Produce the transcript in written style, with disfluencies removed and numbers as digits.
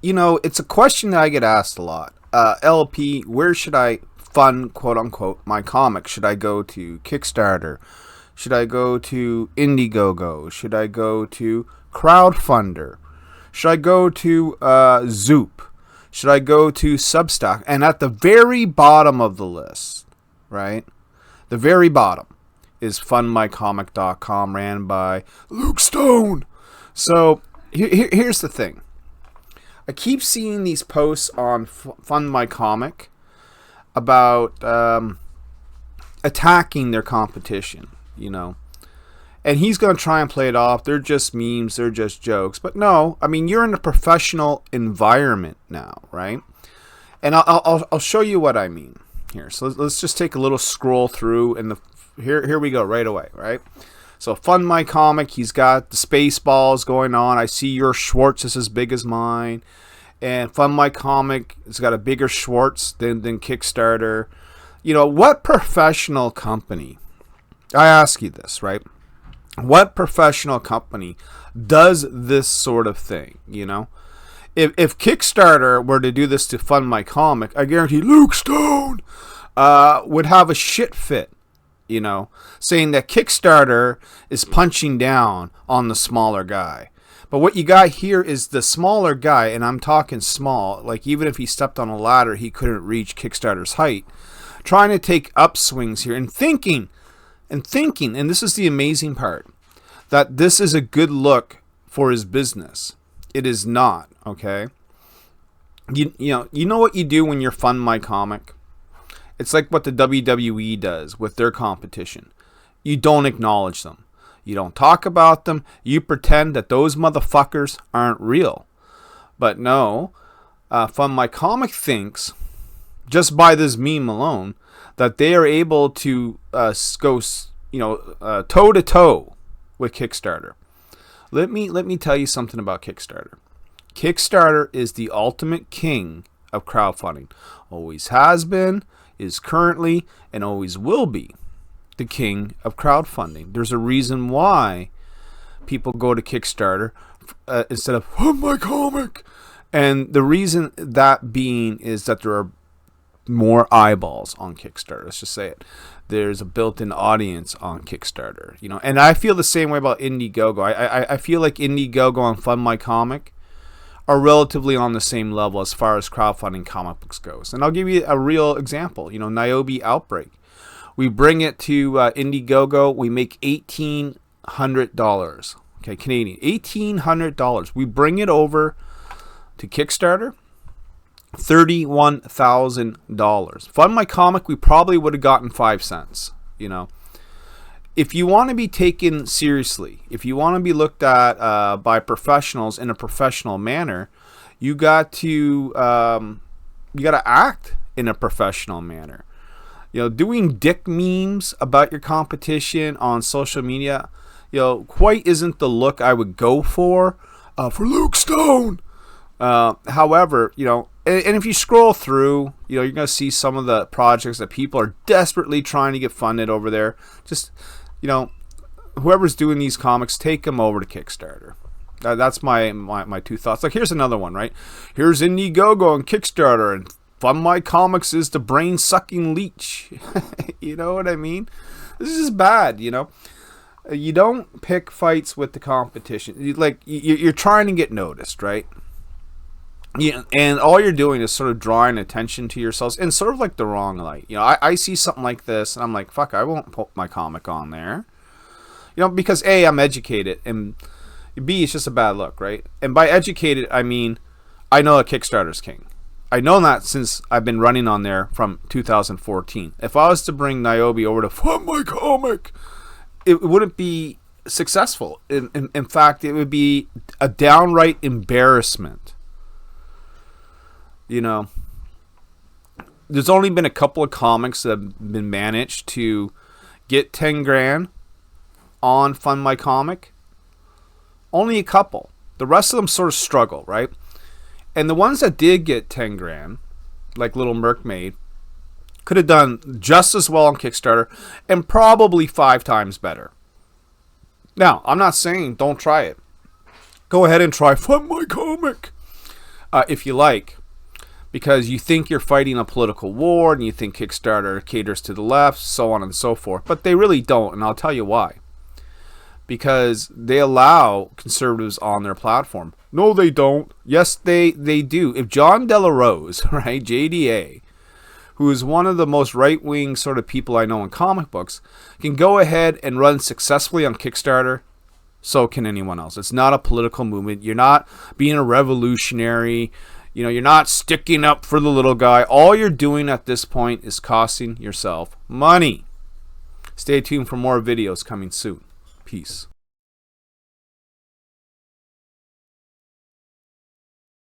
It's a question that I get asked a lot. LP, where should I fund, quote unquote, my comic? Should I go to Kickstarter? Should I go to Indiegogo? Should I go to Crowdfunder? Should I go to Zoop? Should I go to Substack? And at the very bottom of the list, right? The very bottom is fundmycomic.com, ran by Luke Stone. So here's the thing. I keep seeing these posts on Fund My Comic about attacking their competition, And he's going to try and play it off. They're just memes. They're just jokes. But no, I mean, you're in a professional environment now, right? And I'll show you what I mean here. So let's just take a little scroll through. And here we go right away, right? So Fund My Comic, he's got the space balls going on. I see your Schwartz is as big as mine. And Fund My Comic has got a bigger Schwartz than Kickstarter. What professional company, I ask you this, right? What professional company does this sort of thing, If Kickstarter were to do this to Fund My Comic, I guarantee Luke Stone would have a shit fit, saying that Kickstarter is punching down on the smaller guy. But what you got here is the smaller guy, and I'm talking small, like even if he stepped on a ladder, he couldn't reach Kickstarter's height, trying to take upswings here and thinking, and this is the amazing part, that this is a good look for his business. It is not, okay? You know what you do when you're Fund My Comic? It's like what the WWE does with their competition. You don't acknowledge them. You don't talk about them. You pretend that those motherfuckers aren't real. But no, Fund My Comic thinks, just by this meme alone, that they are able to go, toe to toe with Kickstarter. Let me tell you something about Kickstarter. Kickstarter is the ultimate king of crowdfunding. Always has been, is currently, and always will be the king of crowdfunding. There's a reason why people go to Kickstarter instead of Fund My Comic. And the reason that being is that there are more eyeballs on Kickstarter. Let's just say it. There's a built-in audience on Kickstarter, And I feel the same way about Indiegogo. I feel like Indiegogo and Fund My Comic are relatively on the same level as far as crowdfunding comic books goes. And I'll give you a real example. Nyobi Outbreak. We bring it to Indiegogo. We make $1,800. Okay, Canadian. $1,800. We bring it over to Kickstarter. $31,000. Fund My Comic, we probably would have gotten 5 cents. If you want to be taken seriously, if you want to be looked at by professionals in a professional manner, you got to act in a professional manner. Doing dick memes about your competition on social media, quite isn't the look I would go for Luke Stone. However, and if you scroll through, you're going to see some of the projects that people are desperately trying to get funded over there. Just, whoever's doing these comics, take them over to Kickstarter. That's my two thoughts. Like, here's another one, right? Here's Indiegogo and Kickstarter, and Fund My Comics is the brain-sucking leech. You know what I mean? This is bad, You don't pick fights with the competition. You're trying to get noticed, right? And all you're doing is sort of drawing attention to yourselves in sort of like the wrong light. I see something like this, and I'm like, fuck, I won't put my comic on there. Because A, I'm educated, and B, it's just a bad look, right? And by educated, I mean, I know that Kickstarter's king. I know that since I've been running on there from 2014. If I was to bring Nyobi over to Fund My Comic, it wouldn't be successful. In fact, it would be a downright embarrassment. There's only been a couple of comics that have been managed to get 10 grand on Fund My Comic. Only a couple. The rest of them sort of struggle, right? And the ones that did get 10 grand, like Little Mermaid, could have done just as well on Kickstarter and probably 5 times better. Now, I'm not saying don't try it. Go ahead and try Fund My Comic. if you like, because you think you're fighting a political war and you think Kickstarter caters to the left, so on and so forth. But they really don't, and I'll tell you why. Because they allow conservatives on their platform. No, they don't. Yes, they do. If John Delarose, right, JDA, who is one of the most right-wing sort of people I know in comic books, can go ahead and run successfully on Kickstarter, so can anyone else. It's not a political movement. You're not being a revolutionary. You know, you're not sticking up for the little guy. All you're doing at this point is costing yourself money. Stay tuned for more videos coming soon. Peace.